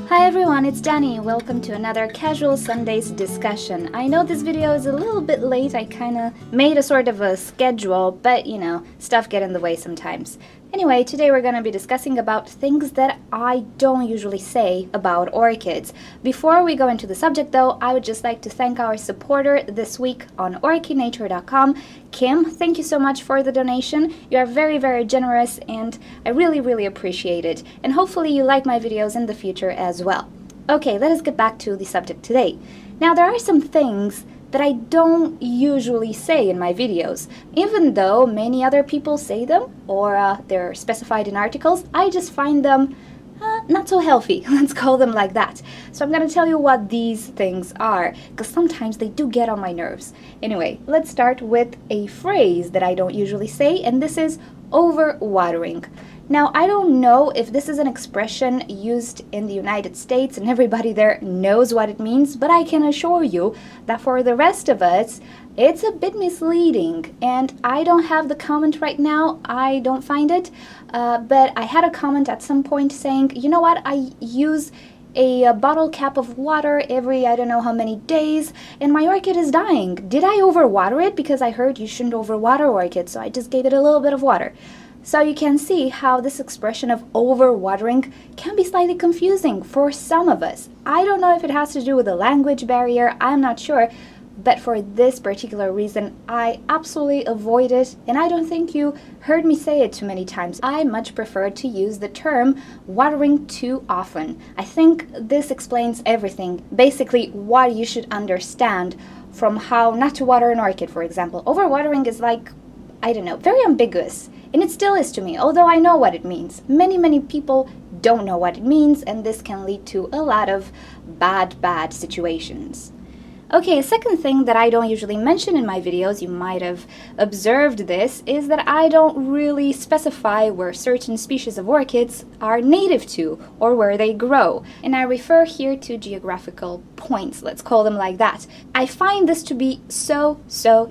Hi everyone, it's Danny. Welcome to another Casual Sundays discussion. I know this video is a little bit late. I kinda made a sort of a schedule, but you know, stuff get in the way sometimes. Anyway, today we're gonna be discussing about things that I don't usually say about orchids. Before we go into the subject though, I would just like to thank our supporter this week on orchidnature.com. Kim, thank you so much for the donation. You are very, very generous and I really appreciate it. And hopefully you like my videos in the future as well. Okay, let us get back to the subject today. Now there are some things that I don't usually say in my videos. Even though many other people say them, or they're specified in articles, I just find them not so healthy, let's call them like that. So I'm gonna tell you what these things are, because sometimes they do get on my nerves. Anyway, let's start with a phrase that I don't usually say, and this is overwatering. Now, I don't know if this is an expression used in the United States and everybody there knows what it means, but I can assure you that for the rest of us, it's a bit misleading. And I don't have the comment right now, I don't find it, but I had a comment at some point saying, you know what, I use a bottle cap of water every I don't know how many days, and my orchid is dying. Did I overwater it? Because I heard you shouldn't overwater orchids, so I just gave it a little bit of water. So you can see how this expression of overwatering can be slightly confusing for some of us. I don't know if it has to do with the language barrier, I'm not sure, but for this particular reason, I absolutely avoid it, and I don't think you heard me say it too many times. I much prefer to use the term watering too often. I think this explains everything, basically what you should understand from how not to water an orchid, for example. Overwatering is like, I don't know, very ambiguous. And it still is to me, although I know what it means. Many people don't know what it means, and this can lead to a lot of bad situations. Okay, a second thing that I don't usually mention in my videos, you might have observed this, is that I don't really specify where certain species of orchids are native to or where they grow. And I refer here to geographical points, let's call them like that. I find this to be so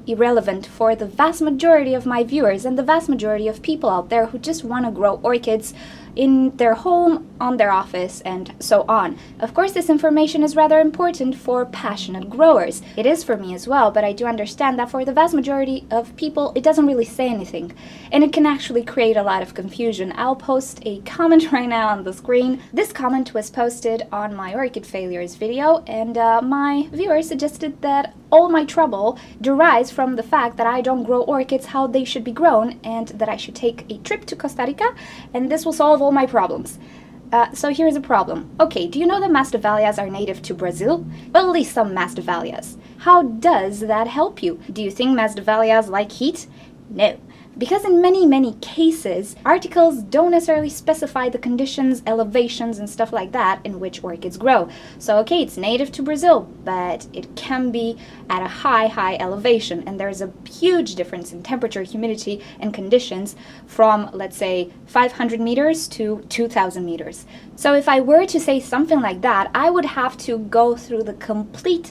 irrelevant for the vast majority of my viewers and the vast majority of people out there who just want to grow orchids in their home, on their office, and so on. Of course, this information is rather important for passionate growers. It is for me as well, but I do understand that for the vast majority of people, it doesn't really say anything, and it can actually create a lot of confusion. I'll post a comment right now on the screen. This comment was posted on my orchid failures video, and my viewer suggested that all my trouble derives from the fact that I don't grow orchids how they should be grown, and that I should take a trip to Costa Rica, and this will solve all my problems. So here's a problem. Okay, do you know that masdevallias are native to Brazil? Well, at least some masdevallias. How does that help you? Do you think masdevallias like heat? No. Because in many cases, articles don't necessarily specify the conditions, elevations, and stuff like that in which orchids grow. So okay, it's native to Brazil, but it can be at a high elevation, and there's a huge difference in temperature, humidity, and conditions from, let's say, 500 meters to 2,000 meters. So if I were to say something like that, I would have to go through the complete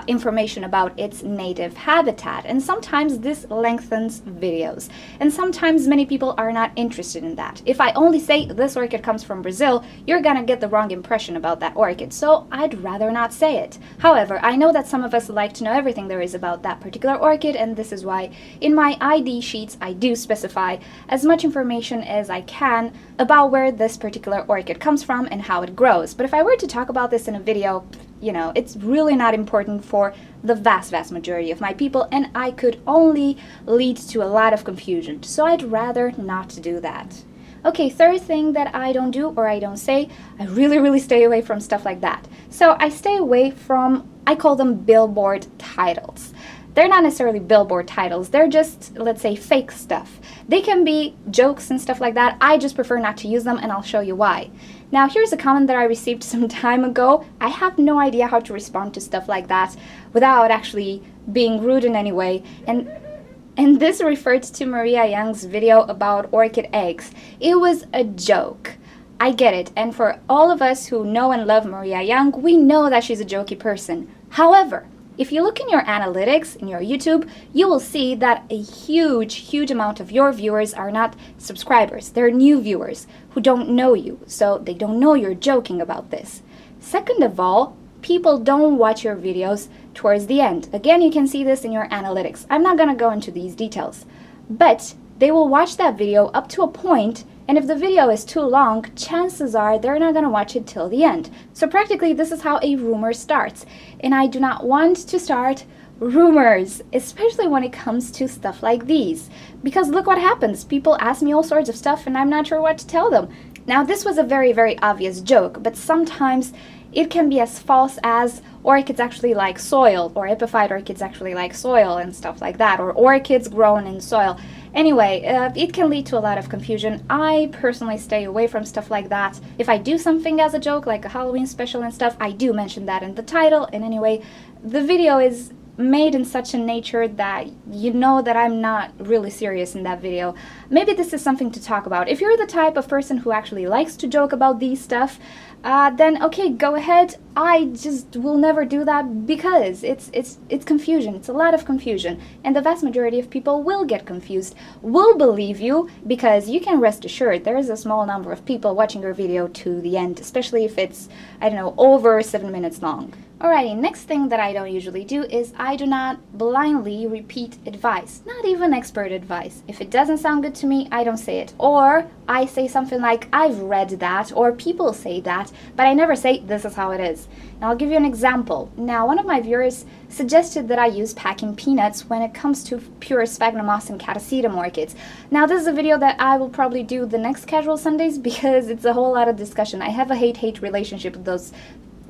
information about its native habitat, and sometimes this lengthens videos, and sometimes many people are not interested in that. If I only say this orchid comes from Brazil, you're gonna get the wrong impression about that orchid, so I'd rather not say it. However, I know that some of us like to know everything there is about that particular orchid, and this is why in my ID sheets I do specify as much information as I can about where this particular orchid comes from and how it grows. But if I were to talk about this in a video, you know, it's really not important for the vast majority of my people, and I could only lead to a lot of confusion, so I'd rather not do that. Okay, third thing that I don't do or I don't say, I really stay away from stuff like that. So I stay away from, I call them billboard titles. They're not necessarily billboard titles, they're just, let's say, fake stuff. They can be jokes and stuff like that. I just prefer not to use them, and I'll show you why. Now, here's a comment that I received some time ago. I have no idea how to respond to stuff like that without actually being rude in any way. And this referred to Maria Young's video about orchid eggs. It was a joke. I get it, and for all of us who know and love Maria Young, we know that she's a jokey person. However, if you look in your analytics, in your YouTube, you will see that a huge amount of your viewers are not subscribers. They're new viewers who don't know you, so they don't know you're joking about this. Second of all, people don't watch your videos towards the end. Again, you can see this in your analytics. I'm not going to go into these details, but they will watch that video up to a point, and if the video is too long, chances are they're not going to watch it till the end. So practically, this is how a rumor starts, and I do not want to start rumors, especially when it comes to stuff like these, because look what happens. People ask me all sorts of stuff, and I'm not sure what to tell them. Now, this was a very, very obvious joke, but sometimes it can be as false as orchids actually like soil, or epiphyte orchids actually like soil and stuff like that, or orchids grown in soil. Anyway, it can lead to a lot of confusion. I personally stay away from stuff like that. If I do something as a joke, like a Halloween special and stuff, I do mention that in the title. And anyway, the video is made in such a nature that you know that I'm not really serious in that video. Maybe this is something to talk about. If you're the type of person who actually likes to joke about these stuff, then okay, go ahead. I just will never do that because it's confusion. It's a lot of confusion, and the vast majority of people will get confused, will believe you, because you can rest assured there is a small number of people watching your video to the end, especially if it's, I don't know, over 7 minutes long. Alrighty, next thing that I don't usually do is I do not blindly repeat advice, not even expert advice. If it doesn't sound good to me, I don't say it. Or I say something like, I've read that, or people say that, but I never say, this is how it is. Now I'll give you an example. Now, one of my viewers suggested that I use packing peanuts when it comes to pure sphagnum moss and catasetum orchids. Now, this is a video that I will probably do the next Casual Sundays because it's a whole lot of discussion. I have a hate-hate relationship with those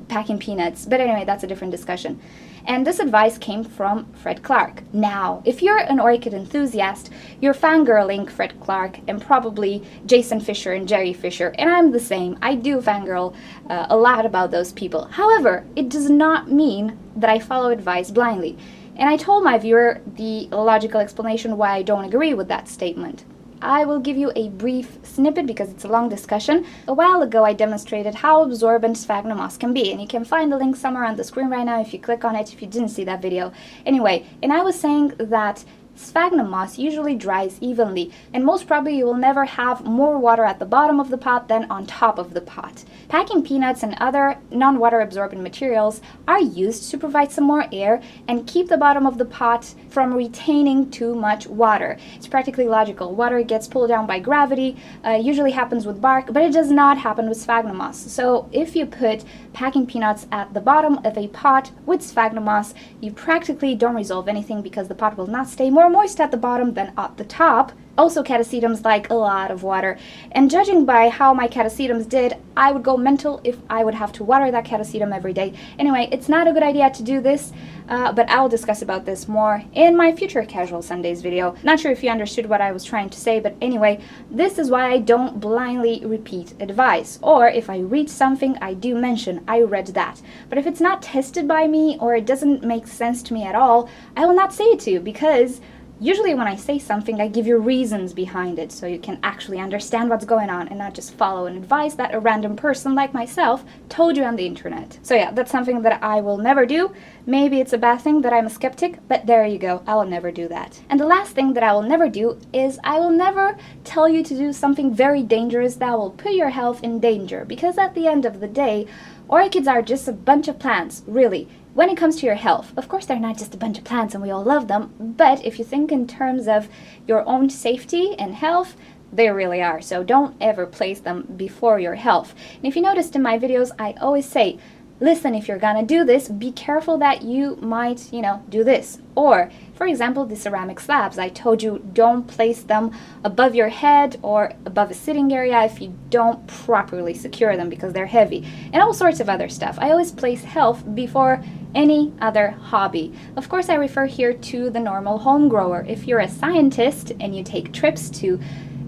packing peanuts, but anyway, that's a different discussion. And this advice came from Fred Clark. Now, if you're an orchid enthusiast, you're fangirling Fred Clark and probably Jason Fisher and Jerry Fisher, and I'm the same. I do fangirl a lot about those people. However, it does not mean that I follow advice blindly. And I told my viewer the logical explanation why I don't agree with that statement. I will give you a brief snippet because it's a long discussion. A while ago I demonstrated how absorbent sphagnum moss can be, and you can find the link somewhere on the screen right now if you click on it if you didn't see that video. Anyway, and I was saying that sphagnum moss usually dries evenly, and most probably you will never have more water at the bottom of the pot than on top of the pot. Packing peanuts and other non-water absorbent materials are used to provide some more air and keep the bottom of the pot from retaining too much water. It's practically logical. Water gets pulled down by gravity, usually happens with bark, but it does not happen with sphagnum moss. So if you put packing peanuts at the bottom of a pot with sphagnum moss, you practically don't resolve anything because the pot will not stay more moist at the bottom than at the top. Also, catasetums like a lot of water, and judging by how my catasetums did, I would go mental if I would have to water that catasetum every day. Anyway, it's not a good idea to do this, but I'll discuss about this more in my future Casual Sundays video. Not sure if you understood what I was trying to say, but anyway, this is why I don't blindly repeat advice. Or if I read something, I do mention, I read that. But if it's not tested by me or it doesn't make sense to me at all, I will not say it to you, because usually when I say something, I give you reasons behind it so you can actually understand what's going on and not just follow an advice that a random person like myself told you on the internet. So yeah, that's something that I will never do. Maybe it's a bad thing that I'm a skeptic, but there you go, I will never do that. And the last thing that I will never do is I will never tell you to do something very dangerous that will put your health in danger, because at the end of the day, orchids are just a bunch of plants, really. When it comes to your health, of course they're not just a bunch of plants and we all love them, but if you think in terms of your own safety and health, they really are. So don't ever place them before your health. And if you noticed in my videos, I always say, listen, if you're gonna do this, be careful that you might, do this. Or, for example, the ceramic slabs. I told you don't place them above your head or above a sitting area if you don't properly secure them because they're heavy. And all sorts of other stuff. I always place health before any other hobby. Of course, I refer here to the normal home grower. If you're a scientist and you take trips to,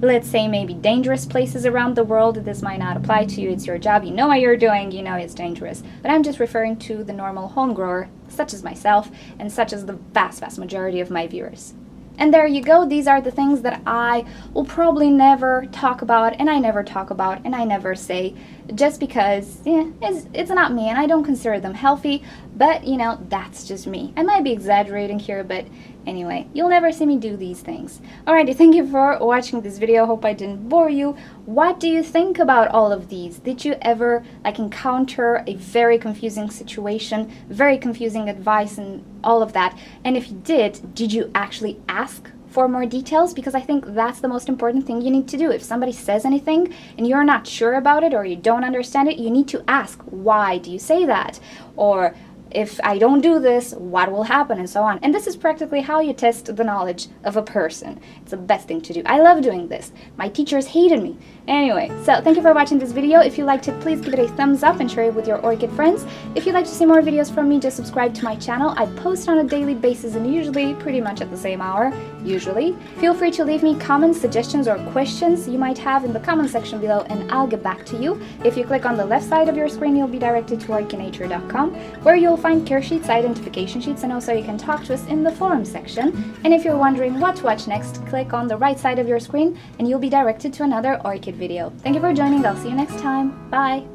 let's say, maybe dangerous places around the world, this might not apply to you. It's your job. You know what you're doing. You know it's dangerous. But I'm just referring to the normal home grower, such as myself, and such as the vast majority of my viewers. And there you go. These are the things that I will probably never talk about, and I never talk about, and I never say, just because it's not me, and I don't consider them healthy. But, you know, that's just me. I might be exaggerating here, but anyway, you'll never see me do these things. Alrighty, thank you for watching this video. Hope I didn't bore you. What do you think about all of these? Did you ever, like, encounter a very confusing situation, very confusing advice and all of that? And if you did you actually ask for more details? Because I think that's the most important thing you need to do. If somebody says anything and you're not sure about it or you don't understand it, you need to ask, why do you say that? Or if I don't do this, what will happen, and so on. And this is practically how you test the knowledge of a person. It's the best thing to do. I love doing this. My teachers hated me. Anyway, so thank you for watching this video. If you liked it, please give it a thumbs up and share it with your orchid friends. If you'd like to see more videos from me, just subscribe to my channel. I post on a daily basis and usually pretty much at the same hour, usually. Feel free to leave me comments, suggestions, or questions you might have in the comment section below and I'll get back to you. If you click on the left side of your screen, you'll be directed to orchidnature.com, where you'll find care sheets, identification sheets, and also you can talk to us in the forum section. And if you're wondering what to watch next, click on the right side of your screen and you'll be directed to another orchid video. Thank you for joining. I'll see you next time. Bye!